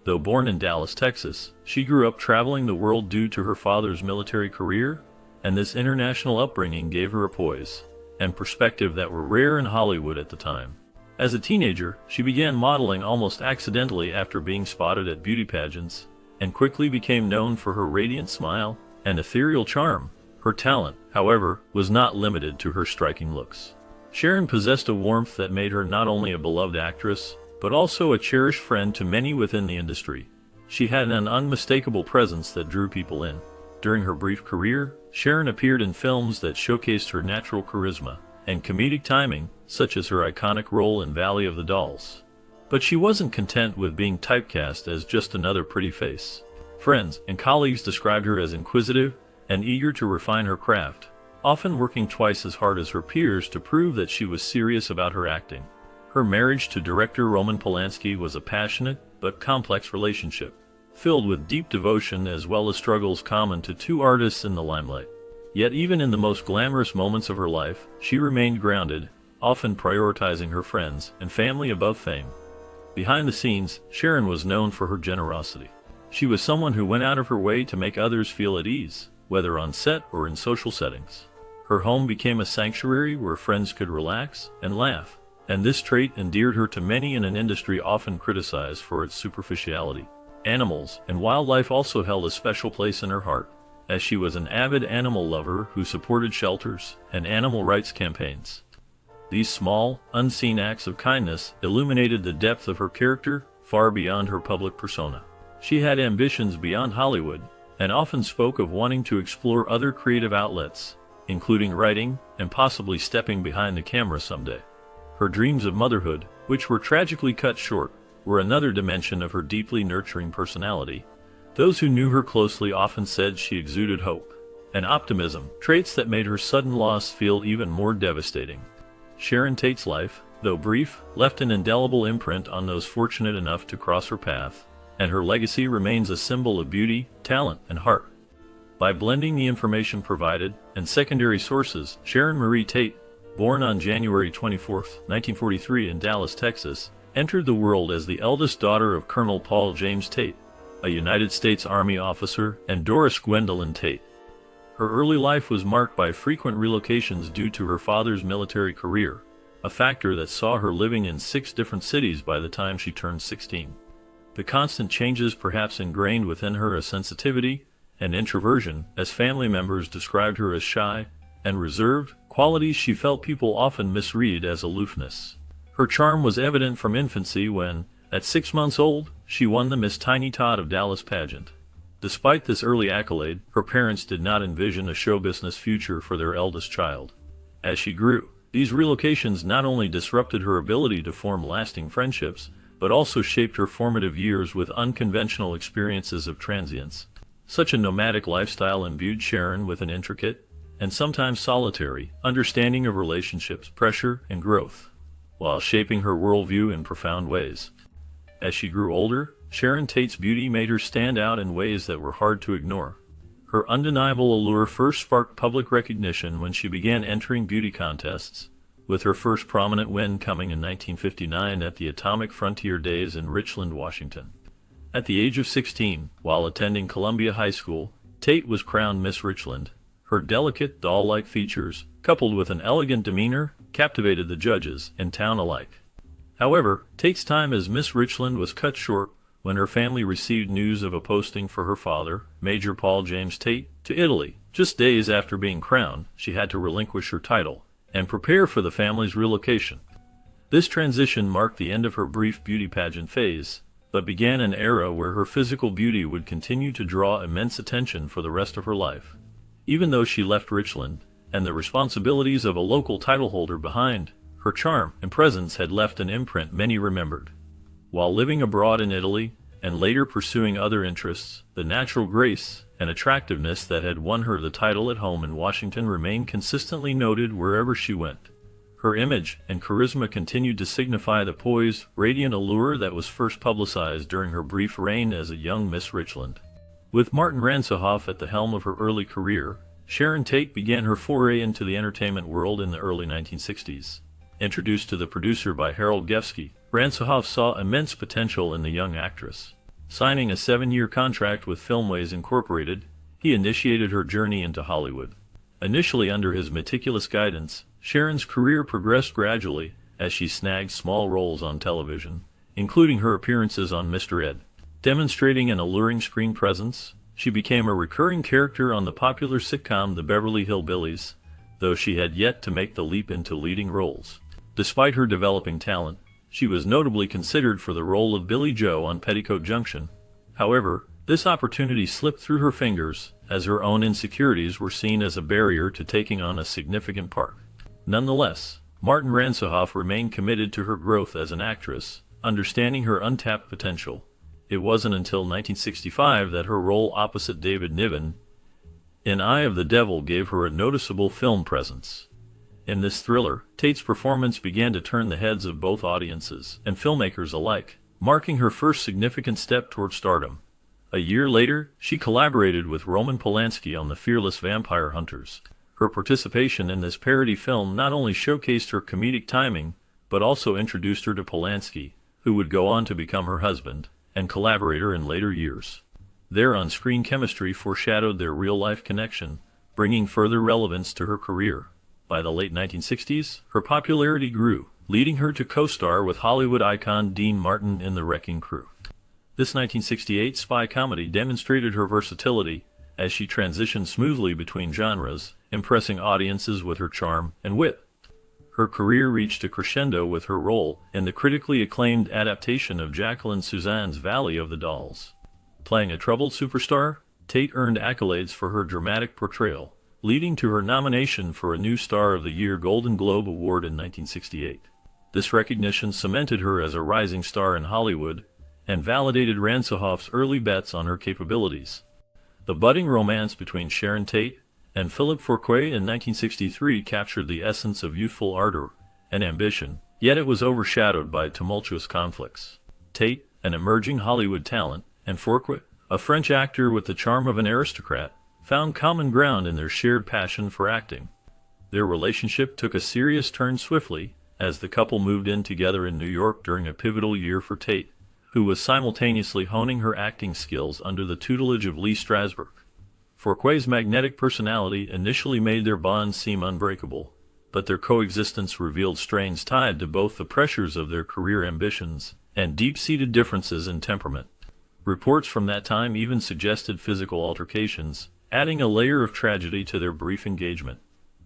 Though born in Dallas, Texas, she grew up traveling the world due to her father's military career, and this international upbringing gave her a poise and perspective that were rare in Hollywood at the time. As a teenager, she began modeling almost accidentally after being spotted at beauty pageants, and quickly became known for her radiant smile and ethereal charm. Her talent, however, was not limited to her striking looks. Sharon possessed a warmth that made her not only a beloved actress, but also a cherished friend to many within the industry. She had an unmistakable presence that drew people in. During her brief career, Sharon appeared in films that showcased her natural charisma and comedic timing, such as her iconic role in Valley of the Dolls. But she wasn't content with being typecast as just another pretty face. Friends and colleagues described her as inquisitive and eager to refine her craft, often working twice as hard as her peers to prove that she was serious about her acting. Her marriage to director Roman Polanski was a passionate but complex relationship, filled with deep devotion as well as struggles common to two artists in the limelight. Yet even in the most glamorous moments of her life, she remained grounded, often prioritizing her friends and family above fame. Behind the scenes, Sharon was known for her generosity. She was someone who went out of her way to make others feel at ease, whether on set or in social settings. Her home became a sanctuary where friends could relax and laugh, and this trait endeared her to many in an industry often criticized for its superficiality. Animals and wildlife also held a special place in her heart, as she was an avid animal lover who supported shelters and animal rights campaigns. These small, unseen acts of kindness illuminated the depth of her character far beyond her public persona. She had ambitions beyond Hollywood, and often spoke of wanting to explore other creative outlets, including writing and possibly stepping behind the camera someday. Her dreams of motherhood, which were tragically cut short, were another dimension of her deeply nurturing personality. Those who knew her closely often said she exuded hope and optimism, traits that made her sudden loss feel even more devastating. Sharon Tate's life, though brief, left an indelible imprint on those fortunate enough to cross her path, and her legacy remains a symbol of beauty, talent, and heart. By blending the information provided and secondary sources, Sharon Marie Tate, born on January 24, 1943 in Dallas, Texas, entered the world as the eldest daughter of Colonel Paul James Tate, a United States Army officer, and Doris Gwendolyn Tate. Her early life was marked by frequent relocations due to her father's military career, a factor that saw her living in 6 different cities by the time she turned 16. The constant changes perhaps ingrained within her a sensitivity and introversion, as family members described her as shy and reserved, qualities she felt people often misread as aloofness. Her charm was evident from infancy when, at 6 months old, she won the Miss Tiny Tot of Dallas pageant. Despite this early accolade, her parents did not envision a show business future for their eldest child. As she grew, these relocations not only disrupted her ability to form lasting friendships, but also shaped her formative years with unconventional experiences of transience. Such a nomadic lifestyle imbued Sharon with an intricate, and sometimes solitary, understanding of relationships, pressure, and growth, while shaping her worldview in profound ways. As she grew older, Sharon Tate's beauty made her stand out in ways that were hard to ignore. Her undeniable allure first sparked public recognition when she began entering beauty contests, with her first prominent win coming in 1959 at the Atomic Frontier Days in Richland, Washington. At the age of 16, while attending Columbia High School, Tate was crowned Miss Richland. Her delicate, doll-like features, coupled with an elegant demeanor, captivated the judges and town alike. However, Tate's time as Miss Richland was cut short when her family received news of a posting for her father, Major Paul James Tate, to Italy. Just days after being crowned, she had to relinquish her title and prepare for the family's relocation. This transition marked the end of her brief beauty pageant phase, but began an era where her physical beauty would continue to draw immense attention for the rest of her life. Even though she left Richland and the responsibilities of a local title holder behind, her charm and presence had left an imprint many remembered. While living abroad in Italy, and later pursuing other interests, the natural grace and attractiveness that had won her the title at home in Washington remained consistently noted wherever she went. Her image and charisma continued to signify the poised, radiant allure that was first publicized during her brief reign as a young Miss Richland. With Martin Ransohoff at the helm of her early career, Sharon Tate began her foray into the entertainment world in the early 1960s. Introduced to the producer by Harold Gefsky, Ransohoff saw immense potential in the young actress. Signing a 7-year contract with Filmways Incorporated, he initiated her journey into Hollywood. Initially under his meticulous guidance, Sharon's career progressed gradually as she snagged small roles on television, including her appearances on Mr. Ed. Demonstrating an alluring screen presence, she became a recurring character on the popular sitcom The Beverly Hillbillies, though she had yet to make the leap into leading roles. Despite her developing talent, she was notably considered for the role of Billy Joe on Petticoat Junction. However, this opportunity slipped through her fingers, as her own insecurities were seen as a barrier to taking on a significant part. Nonetheless, Martin Ransohoff remained committed to her growth as an actress, understanding her untapped potential. It wasn't until 1965 that her role opposite David Niven in Eye of the Devil gave her a noticeable film presence. In this thriller, Tate's performance began to turn the heads of both audiences and filmmakers alike, marking her first significant step toward stardom. A year later, she collaborated with Roman Polanski on The Fearless Vampire Hunters. Her participation in this parody film not only showcased her comedic timing, but also introduced her to Polanski, who would go on to become her husband and collaborator in later years. Their on-screen chemistry foreshadowed their real-life connection, bringing further relevance to her career. By the late 1960s, her popularity grew, leading her to co-star with Hollywood icon Dean Martin in The Wrecking Crew. This 1968 spy comedy demonstrated her versatility as she transitioned smoothly between genres, impressing audiences with her charm and wit. Her career reached a crescendo with her role in the critically acclaimed adaptation of Jacqueline Suzanne's Valley of the Dolls. Playing a troubled superstar, Tate earned accolades for her dramatic portrayal, leading to her nomination for a new Star of the Year Golden Globe Award in 1968. This recognition cemented her as a rising star in Hollywood and validated Ransohoff's early bets on her capabilities. The budding romance between Sharon Tate and Philip Fourquet in 1963 captured the essence of youthful ardor and ambition, yet it was overshadowed by tumultuous conflicts. Tate, an emerging Hollywood talent, and Fourquet, a French actor with the charm of an aristocrat, found common ground in their shared passion for acting. Their relationship took a serious turn swiftly as the couple moved in together in New York during a pivotal year for Tate, who was simultaneously honing her acting skills under the tutelage of Lee Strasberg. Fourquet's magnetic personality initially made their bond seem unbreakable, but their coexistence revealed strains tied to both the pressures of their career ambitions and deep-seated differences in temperament. Reports from that time even suggested physical altercations, adding a layer of tragedy to their brief engagement.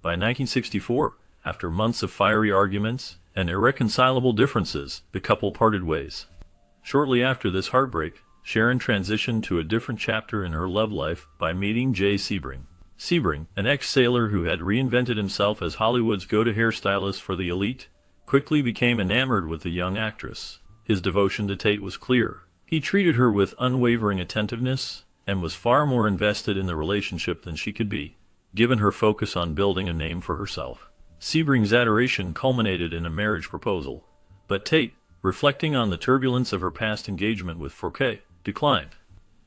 By 1964, after months of fiery arguments and irreconcilable differences, the couple parted ways. Shortly after this heartbreak, Sharon transitioned to a different chapter in her love life by meeting Jay Sebring. Sebring, an ex-sailor who had reinvented himself as Hollywood's go-to hairstylist for the elite, quickly became enamored with the young actress. His devotion to Tate was clear. He treated her with unwavering attentiveness and was far more invested in the relationship than she could be, given her focus on building a name for herself. Sebring's adoration culminated in a marriage proposal, but Tate, reflecting on the turbulence of her past engagement with Fourquet, declined.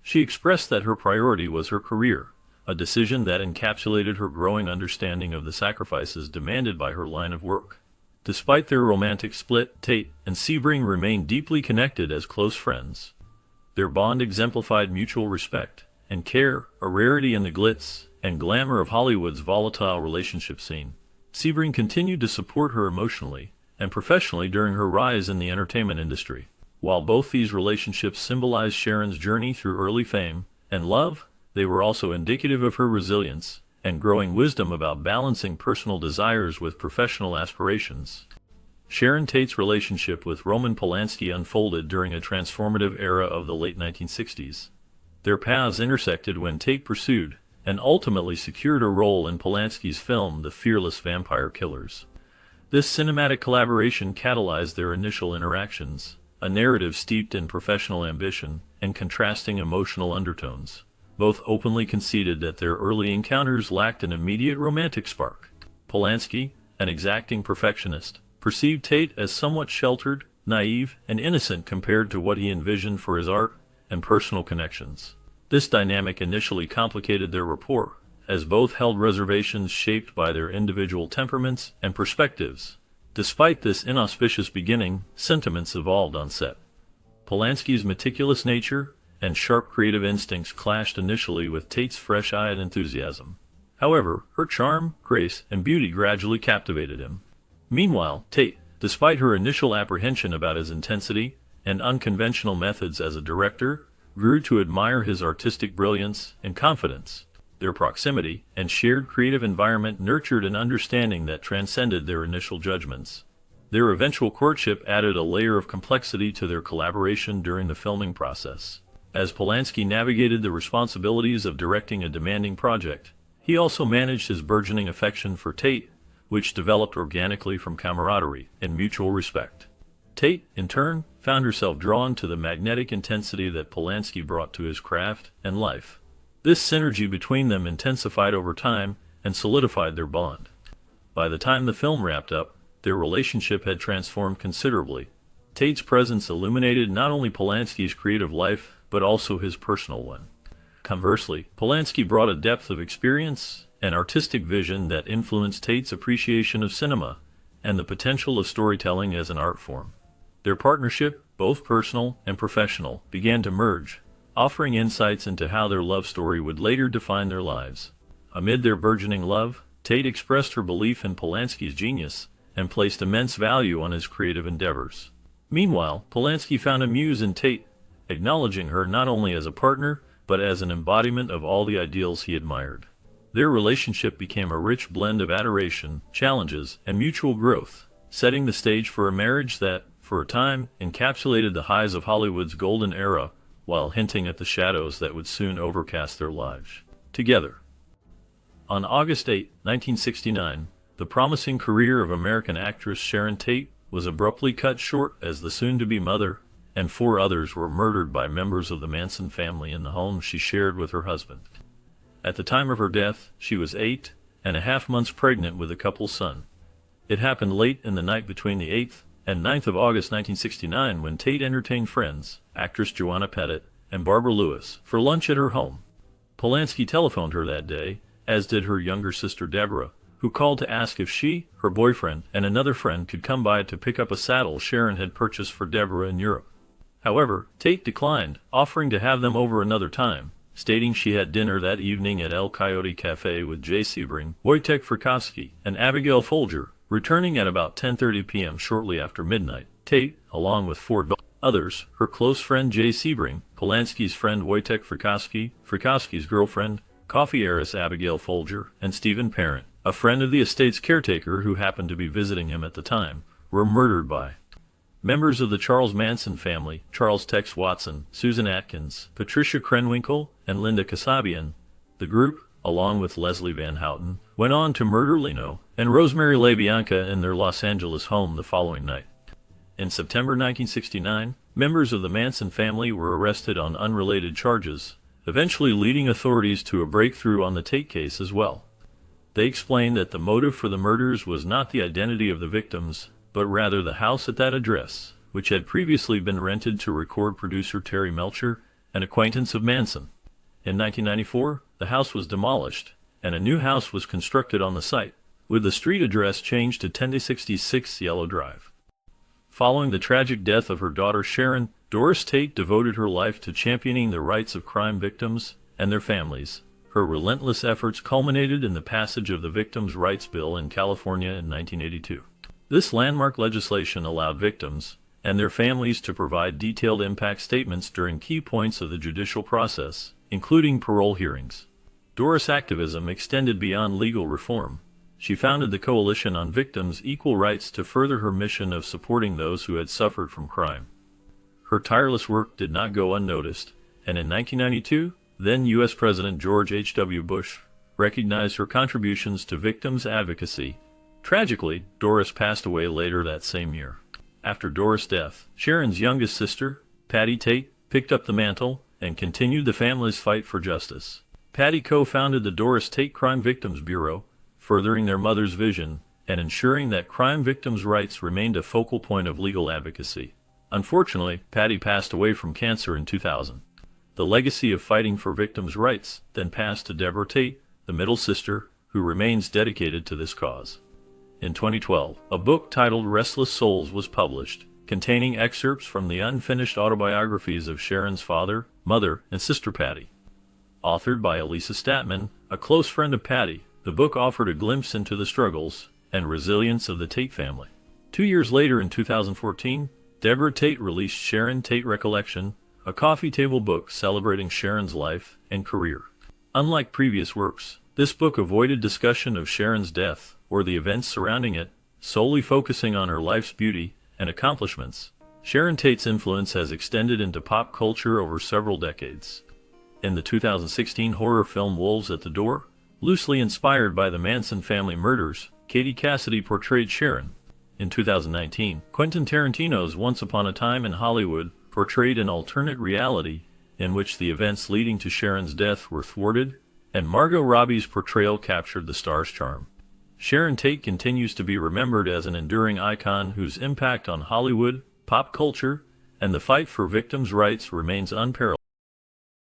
She expressed that her priority was her career, a decision that encapsulated her growing understanding of the sacrifices demanded by her line of work. Despite their romantic split, Tate and Sebring remained deeply connected as close friends. Their bond exemplified mutual respect and care, a rarity in the glitz and glamour of Hollywood's volatile relationship scene. Sebring continued to support her emotionally and professionally during her rise in the entertainment industry. While both these relationships symbolized Sharon's journey through early fame and love, they were also indicative of her resilience and growing wisdom about balancing personal desires with professional aspirations. Sharon Tate's relationship with Roman Polanski unfolded during a transformative era of the late 1960s. Their paths intersected when Tate pursued and ultimately secured a role in Polanski's film The Fearless Vampire Killers. This cinematic collaboration catalyzed their initial interactions, a narrative steeped in professional ambition and contrasting emotional undertones. Both openly conceded that their early encounters lacked an immediate romantic spark. Polanski, an exacting perfectionist, perceived Tate as somewhat sheltered, naive, and innocent compared to what he envisioned for his art and personal connections. This dynamic initially complicated their rapport, as both held reservations shaped by their individual temperaments and perspectives. Despite this inauspicious beginning, sentiments evolved on set. Polanski's meticulous nature and sharp creative instincts clashed initially with Tate's fresh-eyed enthusiasm. However, her charm, grace, and beauty gradually captivated him. Meanwhile, Tate, despite her initial apprehension about his intensity and unconventional methods as a director, grew to admire his artistic brilliance and confidence. Their proximity and shared creative environment nurtured an understanding that transcended their initial judgments. Their eventual courtship added a layer of complexity to their collaboration during the filming process. As Polanski navigated the responsibilities of directing a demanding project, he also managed his burgeoning affection for Tate, which developed organically from camaraderie and mutual respect. Tate, in turn, found herself drawn to the magnetic intensity that Polanski brought to his craft and life. This synergy between them intensified over time and solidified their bond. By the time the film wrapped up, their relationship had transformed considerably. Tate's presence illuminated not only Polanski's creative life, but also his personal one. Conversely, Polanski brought a depth of experience and artistic vision that influenced Tate's appreciation of cinema and the potential of storytelling as an art form. Their partnership, both personal and professional, began to merge, offering insights into how their love story would later define their lives. Amid their burgeoning love, Tate expressed her belief in Polanski's genius and placed immense value on his creative endeavors. Meanwhile, Polanski found a muse in Tate, acknowledging her not only as a partner, but as an embodiment of all the ideals he admired. Their relationship became a rich blend of adoration, challenges, and mutual growth, setting the stage for a marriage that, for a time, encapsulated the highs of Hollywood's golden era, while hinting at the shadows that would soon overcast their lives together. On August 8, 1969, the promising career of American actress Sharon Tate was abruptly cut short as the soon-to-be mother and 4 others were murdered by members of the Manson family in the home she shared with her husband. At the time of her death, she was 8.5 months pregnant with the couple's son. It happened late in the night between the 8th and 9th of August 1969 when Tate entertained friends, actress Joanna Pettit and Barbara Lewis, for lunch at her home. Polanski telephoned her that day, as did her younger sister Deborah, who called to ask if she, her boyfriend, and another friend could come by to pick up a saddle Sharon had purchased for Deborah in Europe. However, Tate declined, offering to have them over another time, stating she had dinner that evening at El Coyote Cafe with Jay Sebring, Wojtek Frykowski, and Abigail Folger, returning at about 10:30 p.m. shortly after midnight. Tate, along with 4 others, her close friend Jay Sebring, Polanski's friend Wojtek Frykowski, Frykowski's girlfriend, coffee heiress Abigail Folger, and Stephen Parent, a friend of the estate's caretaker who happened to be visiting him at the time, were murdered by members of the Charles Manson family, Charles Tex Watson, Susan Atkins, Patricia Krenwinkel, and Linda Kasabian. The group, along with Leslie Van Houten, went on to murder Leno and Rosemary LaBianca in their Los Angeles home the following night. In September 1969, members of the Manson family were arrested on unrelated charges, eventually leading authorities to a breakthrough on the Tate case as well. They explained that the motive for the murders was not the identity of the victims, but rather the house at that address, which had previously been rented to record producer Terry Melcher, an acquaintance of Manson. In 1994, the house was demolished, and a new house was constructed on the site, with the street address changed to 1066 Yellow Drive. Following the tragic death of her daughter Sharon, Doris Tate devoted her life to championing the rights of crime victims and their families. Her relentless efforts culminated in the passage of the Victims' Rights Bill in California in 1982. This landmark legislation allowed victims and their families to provide detailed impact statements during key points of the judicial process, including parole hearings. Doris' activism extended beyond legal reform. She founded the Coalition on Victims' Equal Rights to further her mission of supporting those who had suffered from crime. Her tireless work did not go unnoticed, and in 1992, then U.S. President George H.W. Bush recognized her contributions to victims' advocacy. Tragically, Doris passed away later that same year. After Doris' death, Sharon's youngest sister, Patty Tate, picked up the mantle and continued the family's fight for justice. Patty co-founded the Doris Tate Crime Victims Bureau, furthering their mother's vision and ensuring that crime victims' rights remained a focal point of legal advocacy. Unfortunately, Patty passed away from cancer in 2000. The legacy of fighting for victims' rights then passed to Deborah Tate, the middle sister, who remains dedicated to this cause. In 2012, a book titled Restless Souls was published, containing excerpts from the unfinished autobiographies of Sharon's father, Mother and Sister Patty. Authored by Elisa Statman, a close friend of Patty, the book offered a glimpse into the struggles and resilience of the Tate family. 2 years later, in 2014, Deborah Tate released Sharon Tate Recollection, a coffee table book celebrating Sharon's life and career. Unlike previous works, this book avoided discussion of Sharon's death or the events surrounding it, solely focusing on her life's beauty and accomplishments. Sharon Tate's influence has extended into pop culture over several decades. In the 2016 horror film Wolves at the Door, loosely inspired by the Manson family murders, Katie Cassidy portrayed Sharon. In 2019, Quentin Tarantino's Once Upon a Time in Hollywood portrayed an alternate reality in which the events leading to Sharon's death were thwarted, and Margot Robbie's portrayal captured the star's charm. Sharon Tate continues to be remembered as an enduring icon whose impact on Hollywood, pop culture, and the fight for victims' rights remains unparalleled.